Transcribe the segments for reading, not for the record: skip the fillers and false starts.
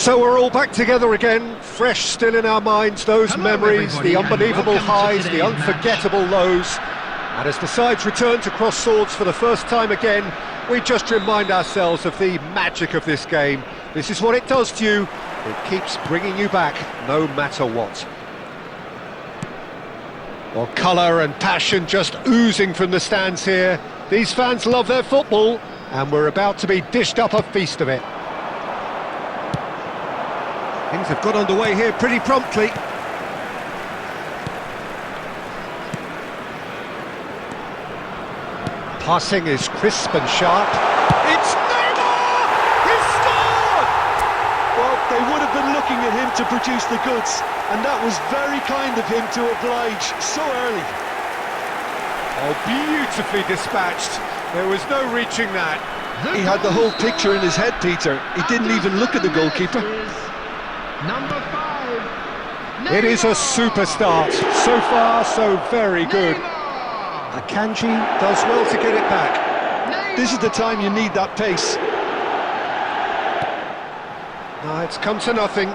So we're all back together again, fresh still in our minds, those memories, the unbelievable highs, the unforgettable lows. And as the sides return to cross swords for the first time again, we just remind ourselves of the magic of this game. This is what it does to you. It keeps bringing you back, no matter what. Well, colour and passion just oozing from the stands here. These fans love their football, and we're about to be dished up a feast of it. Things have got underway here pretty promptly. Passing is crisp and sharp. It's Neymar! He's scored! Well, they would have been looking at him to produce the goods, and that was very kind of him to oblige so early. Oh, beautifully dispatched. There was no reaching that. He had the whole picture in his head, Peter. He didn't even look at the goalkeeper. Number 5. It is a super start. So far, so very good. Akanji does well to get it back. This is the time you need that pace. No, it's come to nothing.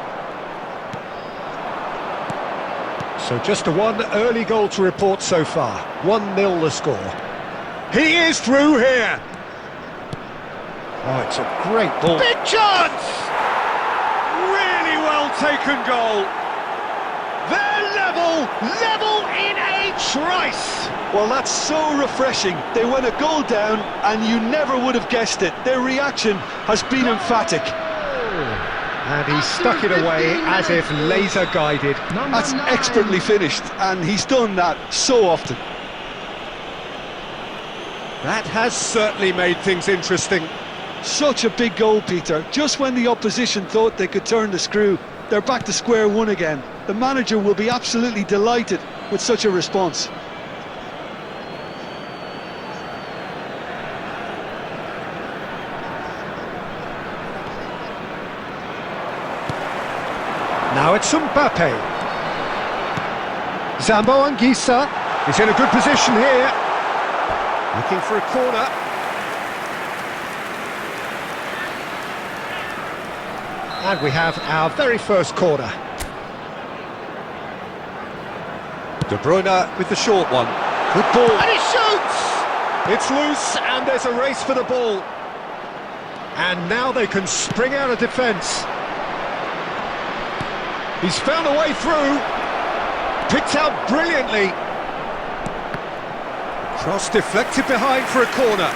So just a one early goal to report so far. 1-0 the score. He is through here. Oh, it's a great ball. Big chance! Really well taken goal. They're level in a trice. Well, that's so refreshing. They went a goal down and you never would have guessed it. Their reaction has been emphatic. And he stuck it away as if laser guided. That's expertly finished, and he's done that so often. That has certainly made things interesting. Such a big goal, Peter. Just when the opposition thought they could turn the screw, they're back to square one again. The manager will be absolutely delighted with such a response. Now it's Mbappe. Zambo Anguissa is in a good position here. Looking for a corner. And we have our very first corner. De Bruyne with the short one. Good ball. And he shoots! It's loose and there's a race for the ball. And now they can spring out of defence. He's found a way through. Picked out brilliantly. Cross deflected behind for a corner.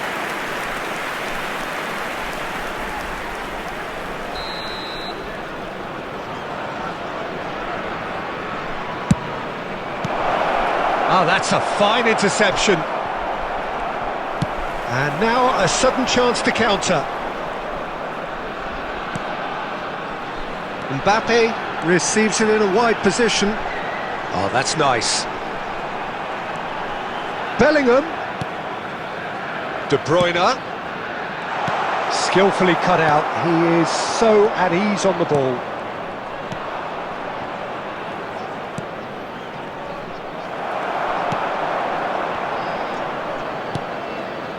Oh, that's a fine interception. And now a sudden chance to counter. Mbappe receives it in a wide position. Oh, that's nice. Bellingham. De Bruyne. Skillfully cut out. He is so at ease on the ball.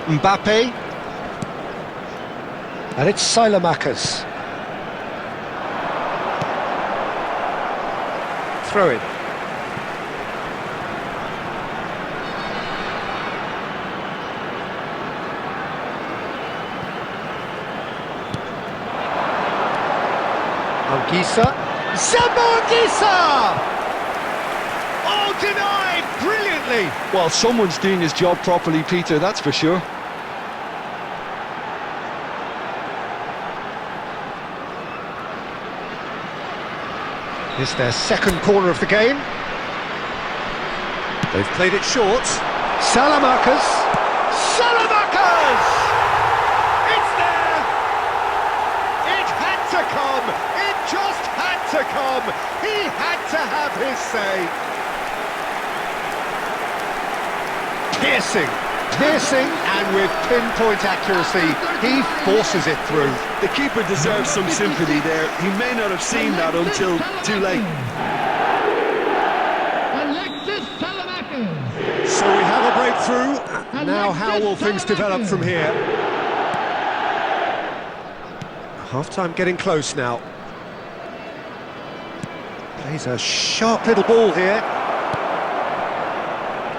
Mbappe. And it's Saelemaekers. Throw in. Anguissa. Zambo Anguissa! Oh, denied brilliantly! Well, someone's doing his job properly, Peter, that's for sure. It's their second corner of the game. They've played it short. Saelemaekers. Saelemaekers! It's there! It had to come! It just had to come! He had to have his say! Piercing, and with pinpoint accuracy, he forces it through. The keeper deserves some sympathy there. He may not have seen that until too late. So we have a breakthrough. Now how will things develop from here? Half-time getting close now. Plays a sharp little ball here.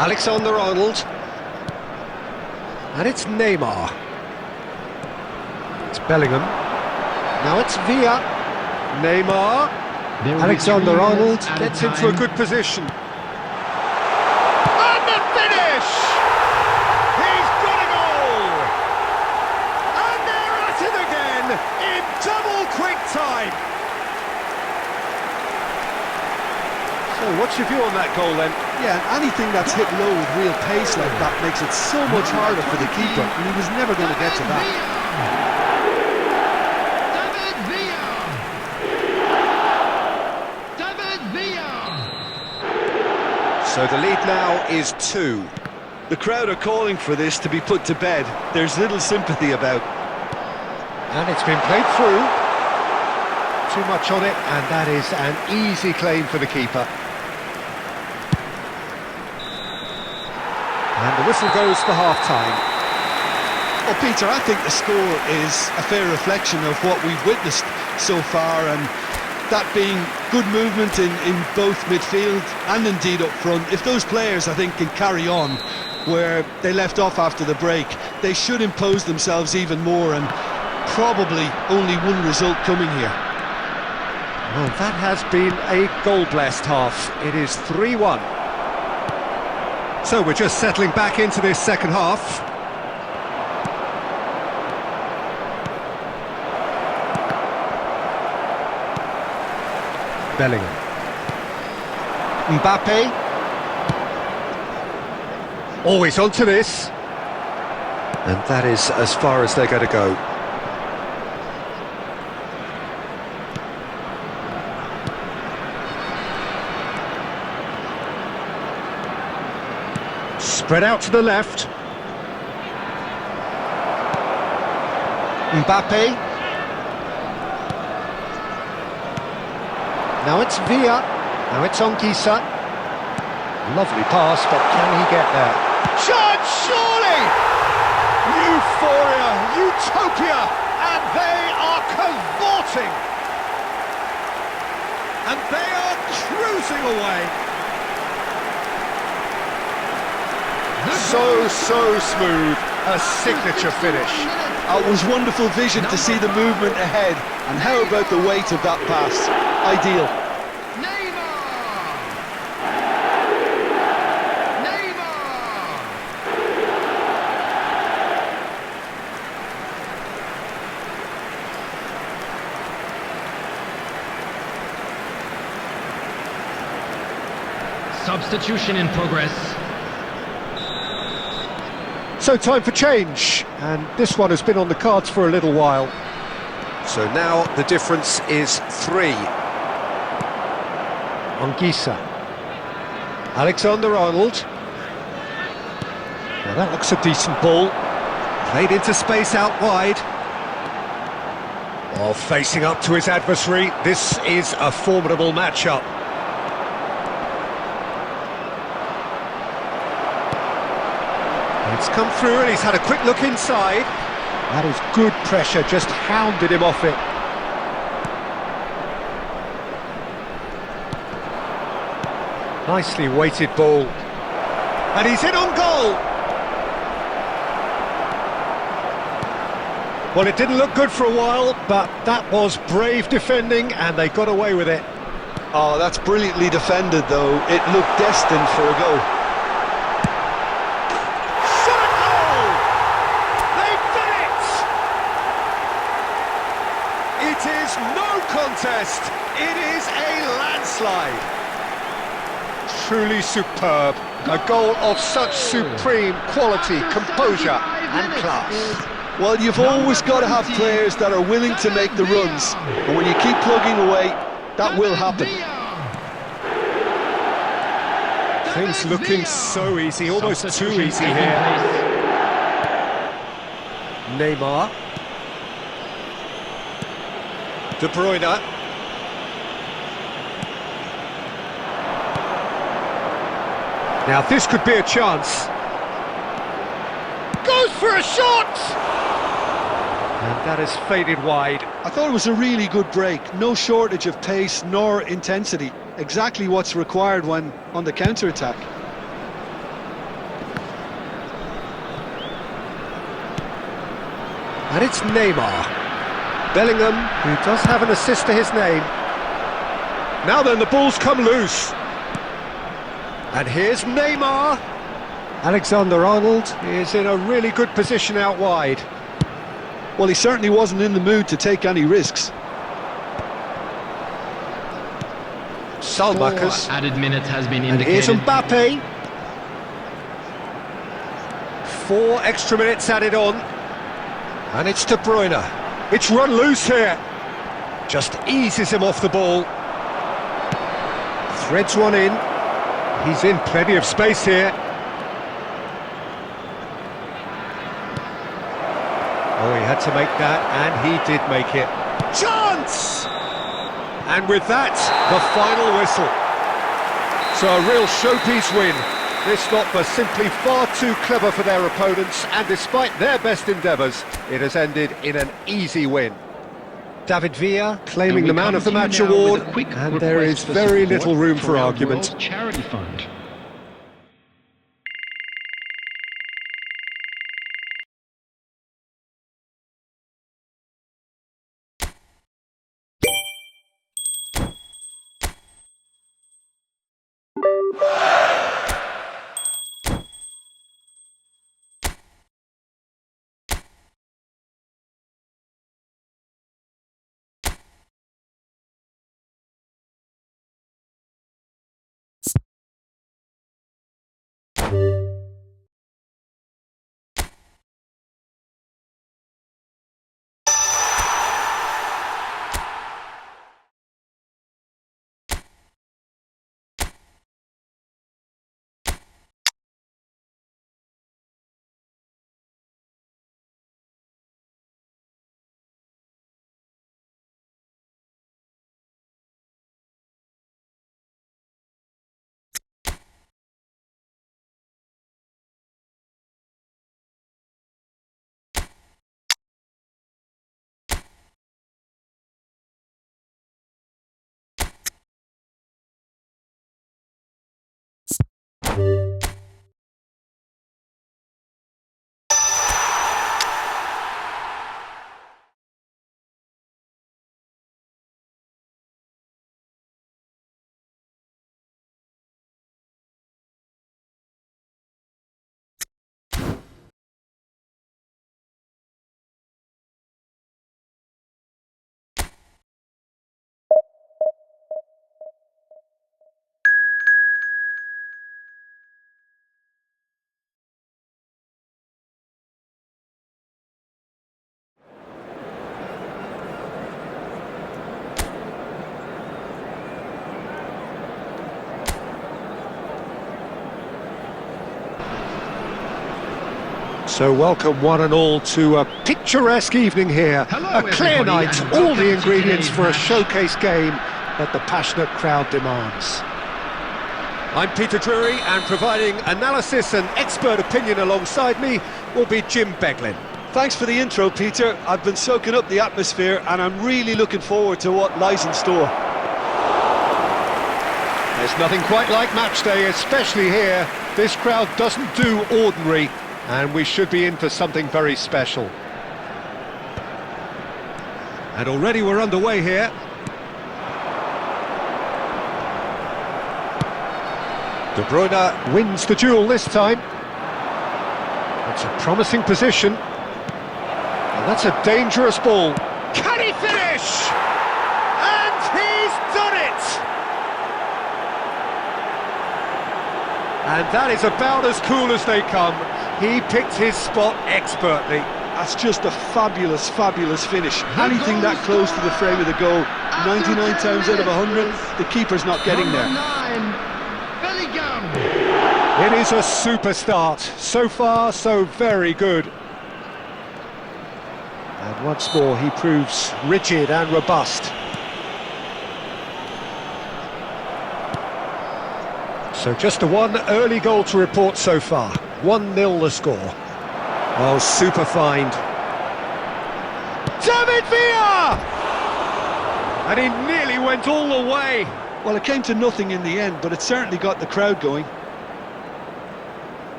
Alexander-Arnold. And it's Neymar. It's Bellingham. Now it's Villa. Neymar. Alexander-Arnold gets into a good position. And the finish! He's got a goal! And they're at it again in double quick time. So what's your view on that goal then? Yeah, anything that's hit low with real pace like that makes it so much harder for the keeper, and he was never going to get to that. So the lead now is 2. The crowd are calling for this to be put to bed. There's little sympathy about. And it's been played through. Too much on it, and that is an easy claim for the keeper. And the whistle goes for half-time. Well, Peter, I think the score is a fair reflection of what we've witnessed so far, and that being good movement in both midfield and indeed up front. If those players, I think, can carry on where they left off after the break, they should impose themselves even more, and probably only one result coming here. Well, that has been a goal-blessed half. It is 3-1. So we're just settling back into this second half. Bellingham. Mbappe. Always onto this. And that is as far as they're going to go. Spread out to the left. Mbappe. Now it's Villa. Now it's Anguissa. Lovely pass, but can he get there? Chance, surely! Euphoria, utopia, and they are cavorting. And they are cruising away. So smooth, a signature finish. It was wonderful vision to see the movement ahead, and how about the weight of that pass? Ideal. Substitution in progress. So time for change, and this one has been on the cards for a little while. So now the difference is 3. Anguissa. Alexander-Arnold. Now that looks a decent ball. Played into space out wide. While facing up to his adversary, this is a formidable matchup. It's come through and he's had a quick look inside. That is good pressure, just hounded him off it. Nicely weighted ball. And he's in on goal! Well, it didn't look good for a while, but that was brave defending and they got away with it. Oh, that's brilliantly defended, though. It looked destined for a goal. It is no contest, it is a landslide. Truly superb, a goal of such supreme quality, composure and class. Well, you've always got to have players that are willing to make the runs, and when you keep plugging away, that will happen. Things looking so easy, almost too easy here. Neymar. De Bruyne. Now this could be a chance. Goes for a shot! And that has faded wide. I thought it was a really good break. No shortage of pace nor intensity. Exactly what's required when on the counter-attack. And it's Neymar. Bellingham, who does have an assist to his name. Now then, the ball's come loose. And here's Neymar. Alexander-Arnold is in a really good position out wide. Well, he certainly wasn't in the mood to take any risks. Salmakers. Added minute has been And indicated. here's Mbappe. 4 extra minutes added on. And it's De Bruyne. It's run loose here. Just eases him off the ball. Threads one in. He's in plenty of space here. Oh, he had to make that, and he did make it. Chance! And with that, the final whistle. So a real showpiece win. This lot was simply far too clever for their opponents, and despite their best endeavours, it has ended in an easy win. David Villa claiming the Man of the Match award, and there is very little room for argument. Charity fund. So welcome one and all to a picturesque evening here. Hello, a clear everybody, night, and all welcome the to ingredients today's for a match. showcase game that the passionate crowd demands. I'm Peter Drury, and providing analysis and expert opinion alongside me will be Jim Beglin. Thanks for the intro, Peter. I've been soaking up the atmosphere and I'm really looking forward to what lies in store. There's nothing quite like match day, especially here. This crowd doesn't do ordinary, and we should be in for something very special. And already we're underway here. De Bruyne wins the duel this time. It's a promising position. And that's a dangerous ball. Can he finish? And he's done it! And that is about as cool as they come. He picked his spot expertly. That's just a fabulous, fabulous finish. Anything that close to the frame of the goal, 99 times out of 100, the keeper's not getting there. Number 9, Bellingham. It is a super start. So far, so very good. And once more, he proves rigid and robust. So just the one early goal to report so far. 1-0 the score. Oh, super find. David Villa! And he nearly went all the way. Well, it came to nothing in the end, but it certainly got the crowd going.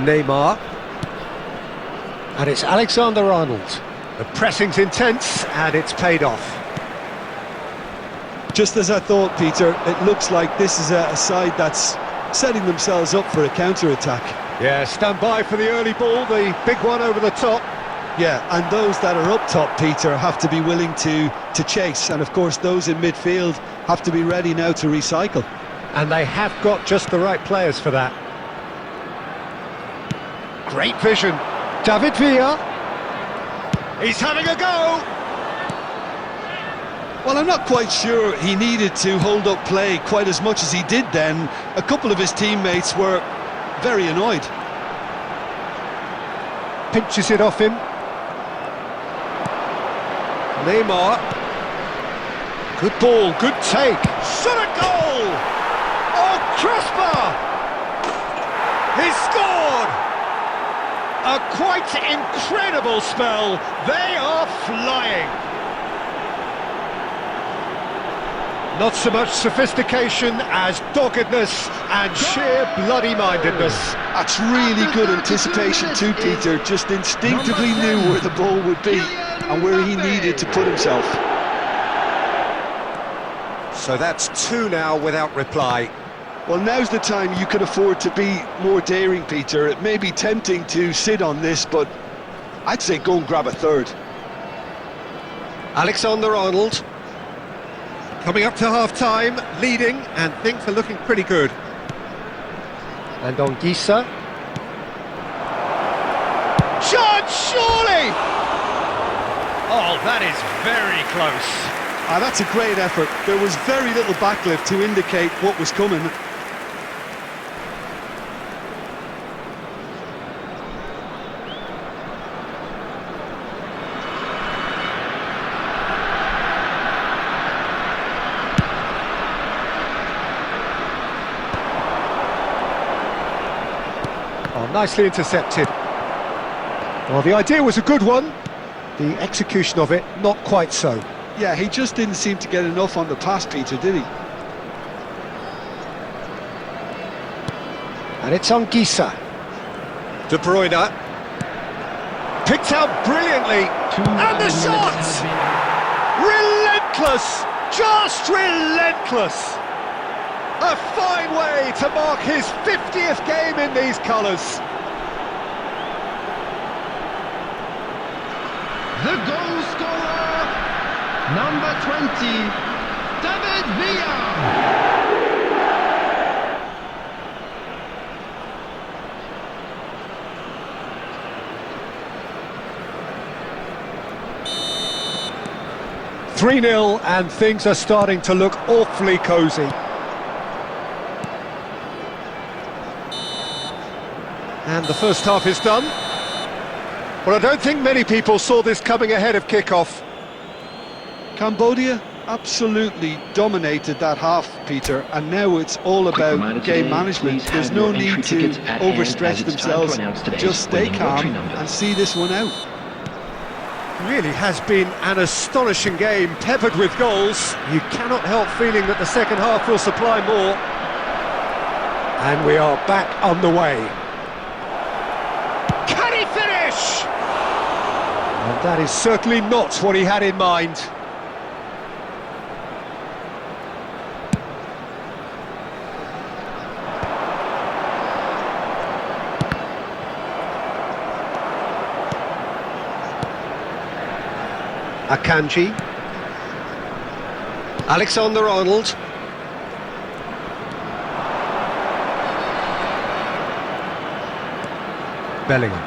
Neymar. And it's Alexander-Arnold. The pressing's intense and it's paid off. Just as I thought, Peter, it looks like this is a side that's setting themselves up for a counter-attack. Yeah, stand by for the early ball, the big one over the top. Yeah, and those that are up top, Peter, have to be willing to chase. And of course, those in midfield have to be ready now to recycle. And they have got just the right players for that. Great vision. David Villa. He's having a go. Well, I'm not quite sure he needed to hold up play quite as much as he did then. A couple of his teammates were very annoyed. Pinches it off him. Neymar. Good ball, good take. Shot a goal! Oh, crossbar! He's scored! A quite incredible spell. They are flying. Not so much sophistication as doggedness and sheer bloody-mindedness. That's really good anticipation too, Peter. Just instinctively knew where the ball would be and where he needed to put himself. So that's two now without reply. Well, now's the time you can afford to be more daring, Peter. It may be tempting to sit on this, but I'd say go and grab a third. Alexander-Arnold. Coming up to half-time, leading, and things are looking pretty good. And on Gisa. Shot, surely! Oh, that is very close. That's a great effort. There was very little backlift to indicate what was coming. Oh, nicely intercepted. Well, the idea was a good one. The execution of it, not quite so. Yeah, he just didn't seem to get enough on the pass, Peter, did he? And it's on Gisa. De Bruyne. Picked out brilliantly. And the shot! Relentless! Just relentless! A fine way to mark his 50th game in these colours. The goal scorer, number 20, David Villa. 3-0 and things are starting to look awfully cosy. And the first half is done. Well, I don't think many people saw this coming ahead of kick-off. Cambodia absolutely dominated that half, Peter, and now it's all about game management. There's no need to overstretch themselves. Just stay calm and see this one out. Really has been an astonishing game, peppered with goals. You cannot help feeling that the second half will supply more. And we are back on the way. Can he finish? And that is certainly not what he had in mind. Akanji. Alexander-Arnold. Bellingham.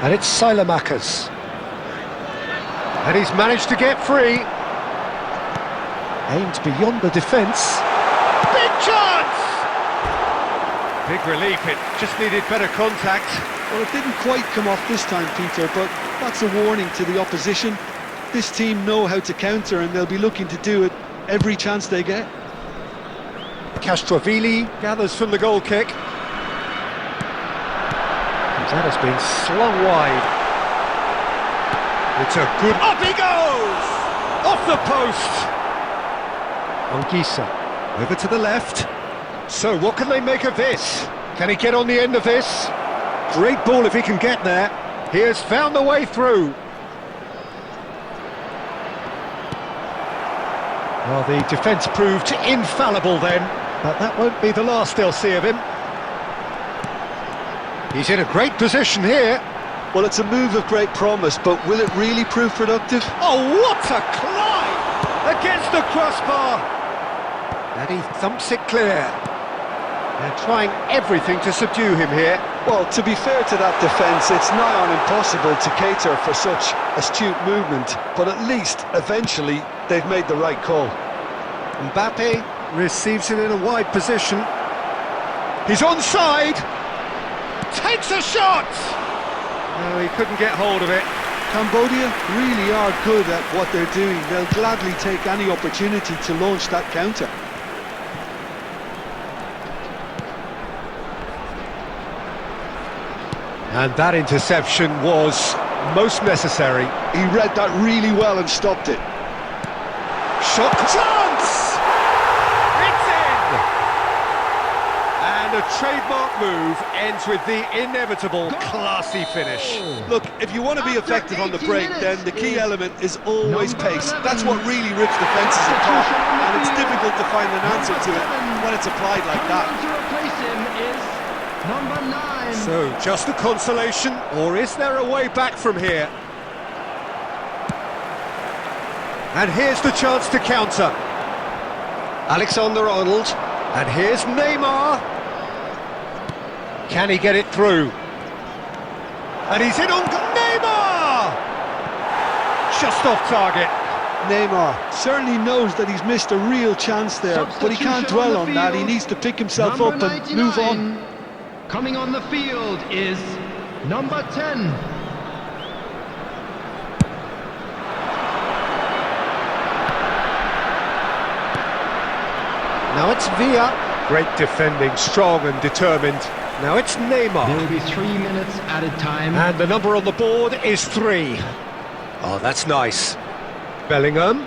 And it's Silamakers. And he's managed to get free. Aimed beyond the defence. Big chance! Big relief, it just needed better contact. Well, it didn't quite come off this time, Peter, but that's a warning to the opposition. This team know how to counter, and they'll be looking to do it every chance they get. Castrovili gathers from the goal kick. That has been slung wide. It's a good... Up he goes! Off the post! Anguissa over to the left. So what can they make of this? Can he get on the end of this? Great ball if he can get there. He has found the way through. Well, the defence proved infallible then, but that won't be the last they'll see of him. He's in a great position here. Well, it's a move of great promise, but will it really prove productive? Oh, what a climb! Against the crossbar! And he thumps it clear. They're trying everything to subdue him here. Well, to be fair to that defence, it's nigh on impossible to cater for such astute movement, but at least, eventually, they've made the right call. Mbappe receives it in a wide position. He's onside! Takes a shot! No, he couldn't get hold of it. Cambodia really are good at what they're doing. They'll gladly take any opportunity to launch that counter. And that interception was most necessary. He read that really well and stopped it. Shot chance! It's in! And a trademark move ends with the inevitable classy finish. Look, if you want to be effective on the break, then the key element is always pace. That's what really rips defences apart, and it's difficult to find an answer to it when it's applied like that. To replace him is number 9. So, just a consolation, or is there a way back from here? And here's the chance to counter. Alexander-Arnold, and here's Neymar. Can he get it through? And he's in on Neymar! Just off target. Neymar certainly knows that he's missed a real chance there, but he can't dwell on that. He needs to pick himself up and move on. Coming on the field is number 10. Now it's Villa. Great defending, strong and determined. Now it's Neymar. There will be 3 minutes added time. And the number on the board is 3. Oh, that's nice. Bellingham.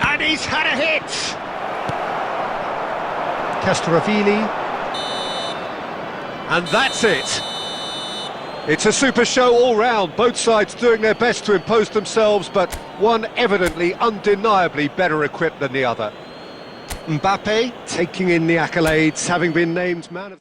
And he's had a hit! Castrovili. And that's it. It's a super show all round. Both sides doing their best to impose themselves, but one evidently, undeniably better equipped than the other. Mbappe taking in the accolades, having been named man of...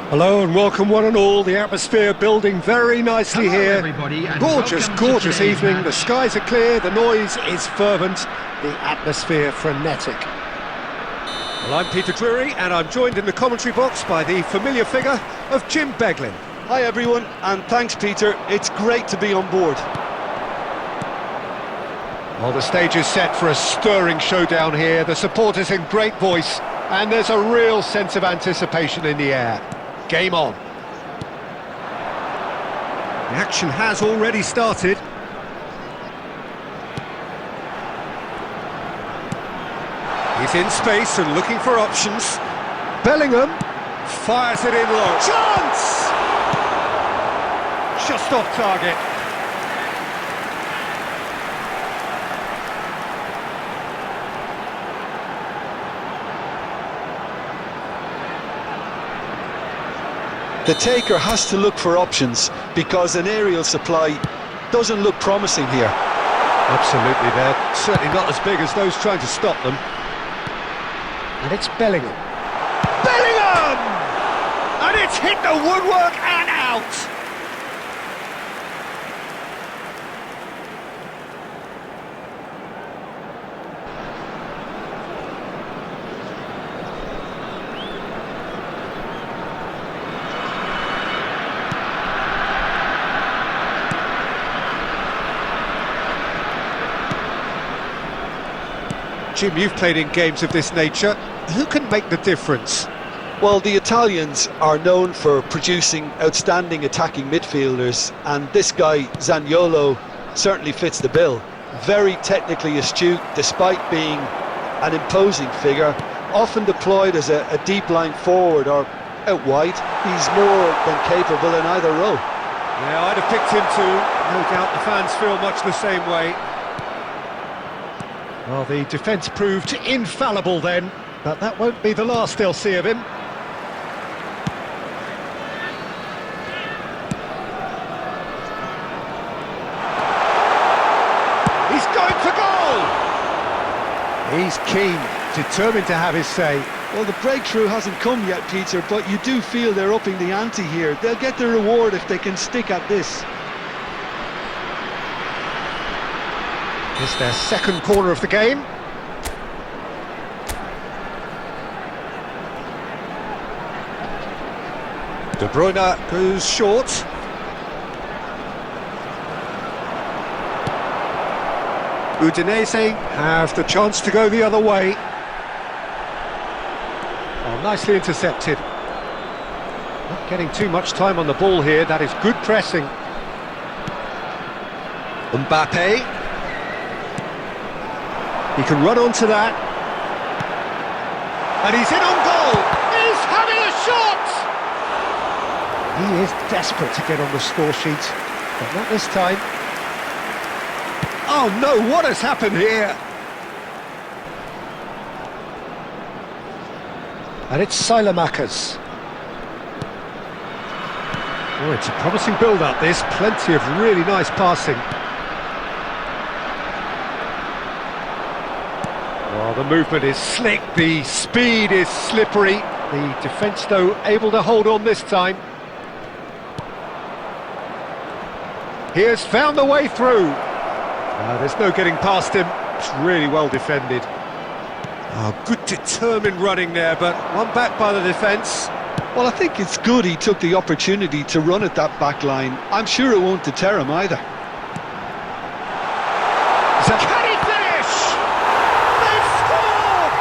Hello and welcome one and all. The atmosphere building very nicely here. Everybody, and gorgeous, welcome to gorgeous today's evening. match. The skies are clear, the noise is fervent, the atmosphere frenetic. Well, I'm Peter Drury and I'm joined in the commentary box by the familiar figure of Jim Beglin. Hi everyone, and thanks Peter, it's great to be on board. Well, the stage is set for a stirring showdown here. The supporters in great voice and there's a real sense of anticipation in the air. Game on. The action has already started. He's in space and looking for options. Bellingham fires it in low. Chance! just off target. The taker has to look for options because an aerial supply doesn't look promising here. Absolutely, they're certainly not as big as those trying to stop them. And it's Bellingham. Bellingham! And it's hit the woodwork and out! Jim, you've played in games of this nature. Who can make the difference? Well, the Italians are known for producing outstanding attacking midfielders, and this guy, Zaniolo, certainly fits the bill. Very technically astute, despite being an imposing figure, often deployed as a deep line forward or out wide. He's more than capable in either role. Yeah, I'd have picked him too. No doubt the fans feel much the same way. Well, the defence proved infallible then, but that won't be the last they'll see of him. He's going for goal! He's keen, determined to have his say. Well, the breakthrough hasn't come yet, Peter, but you do feel they're upping the ante here. They'll get the reward if they can stick at this. It's their second corner of the game. De Bruyne goes short. Udinese have the chance to go the other way. Oh, nicely intercepted. Not getting too much time on the ball here. That is good pressing. Mbappe. He can run onto that. And he's in on goal! He's having a shot! He is desperate to get on the score sheet, but not this time. Oh no, what has happened here? And it's Silamakers. Oh, it's a promising build-up this, plenty of really nice passing. Well, the movement is slick, the speed is slippery. The defence, though, able to hold on this time. He has found the way through. There's no getting past him. It's really well defended. Oh, good determined running there, but one back by the defence. Well, I think it's good he took the opportunity to run at that back line. I'm sure it won't deter him either. Can he finish? They've scored!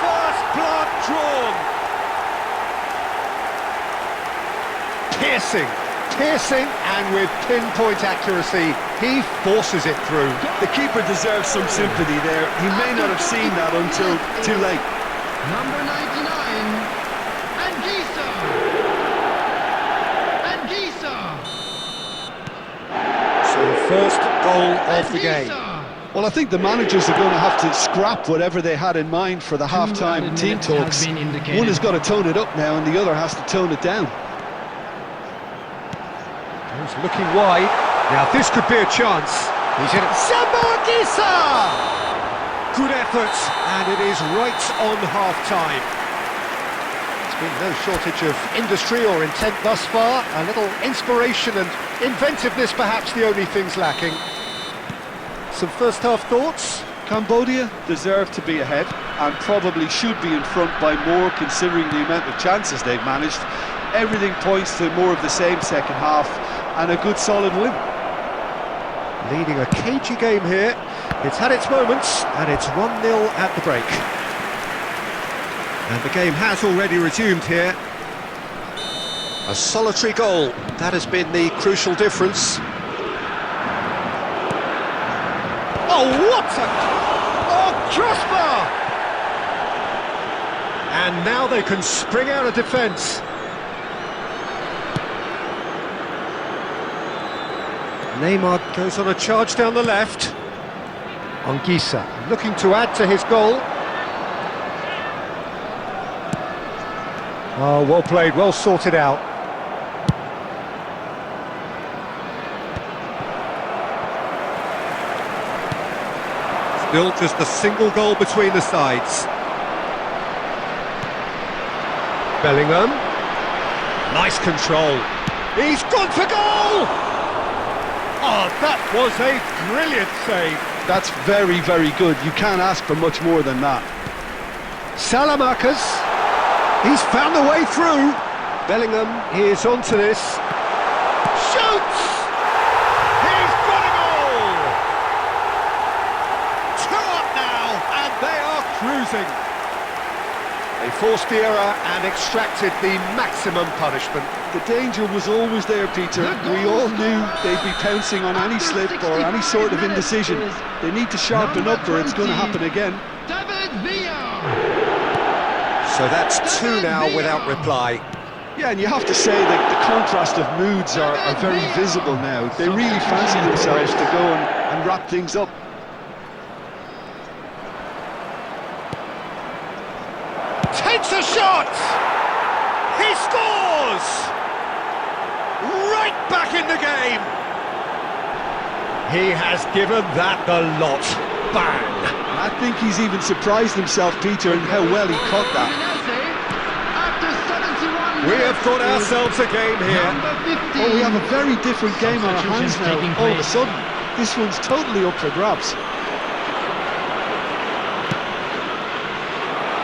First blood drawn. Piercing, and with pinpoint accuracy, he forces it through. The keeper deserves some sympathy there. He may not have seen that until too late. Number 99, Anguissa. So first goal of the game. Well, I think the managers are going to have to scrap whatever they had in mind for the half-time team talks. One has got to tone it up now and the other has to tone it down. He's looking wide. Now this could be a chance. He's in it. Anguissa! Good effort, and it is right on half-time. There's been no shortage of industry or intent thus far. A little inspiration and inventiveness, perhaps the only things lacking. Some first-half thoughts? Cambodia deserve to be ahead and probably should be in front by more considering the amount of chances they've managed. Everything points to more of the same second half and a good solid win. Leading a cagey game here. It's had its moments and it's 1-0 at the break. And the game has already resumed here. A solitary goal, that has been the crucial difference. Oh, what a... Oh, crossbar! And now they can spring out of defence. Neymar goes on a charge down the left. Anguissa looking to add to his goal. Oh, well played, well sorted out. Still just a single goal between the sides. Bellingham. Nice control. He's gone for goal! Oh, that was a brilliant save. That's very, very good. You can't ask for much more than that. Salamanca's. He's found the way through. Bellingham, he is onto this. Shoots! He's got a goal! 2 up now, and they are cruising. They forced the error and extracted the maximum punishment. The danger was always there, Peter. We all knew they'd be pouncing on any slip or any sort of indecision. They need to sharpen up or it's going to happen again. So that's 2 now without reply. Yeah, and you have to say that the contrast of moods are very visible now. They really fancy themselves to go and wrap things up. Takes a shot! He scores! Right back in the game! He has given that the lot. Bang! I think he's even surprised himself, Peter, in how well he caught that. We have got ourselves a game here. Oh, we have a very different game on our hands now, all of a sudden. This one's totally up for grabs.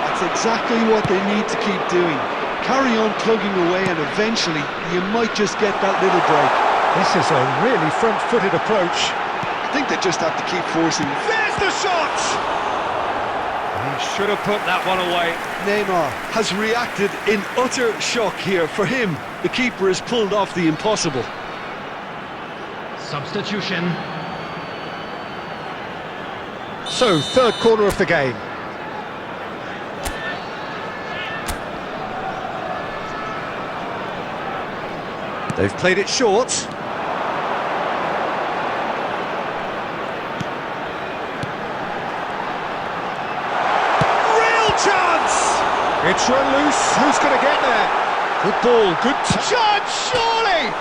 That's exactly what they need to keep doing. Carry on plugging away and eventually you might just get that little break. This is a really front-footed approach. I think they just have to keep forcing. There's the shot! He should have put that one away. Neymar has reacted in utter shock here. For him, the keeper has pulled off the impossible. Substitution. So, 3rd corner of the game. They've played it short. Real chance! It's run loose. Who's going to get there? Good ball, good chance, surely!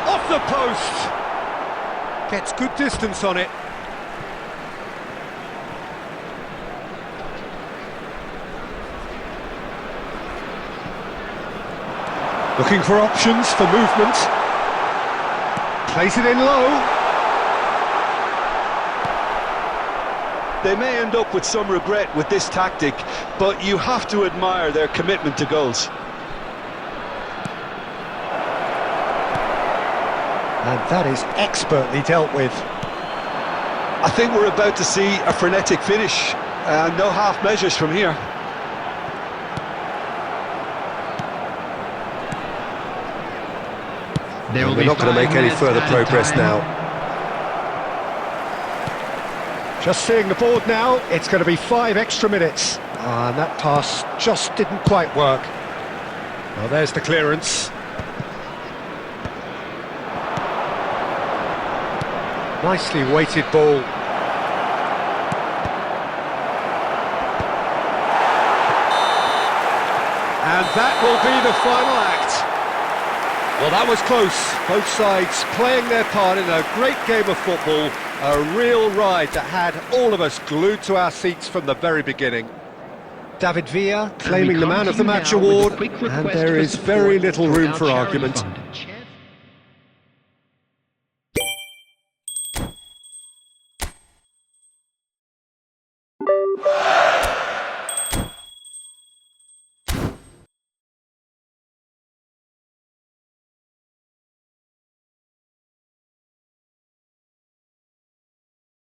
Off the post. Gets good distance on it. Looking for options for movement. Plays it in low. They may end up with some regret with this tactic, but you have to admire their commitment to goals. And that is expertly dealt with. I think we're about to see a frenetic finish. No half measures from here. They're not going to make any further progress now. Just seeing the board now, it's going to be 5 extra minutes. And that pass just didn't quite work. Well, there's the clearance. Nicely weighted ball. And that will be the final act. Well, that was close. Both sides playing their part in a great game of football. A real ride that had all of us glued to our seats from the very beginning. David Villa claiming the Man of the Match award, and there is very little room for argument.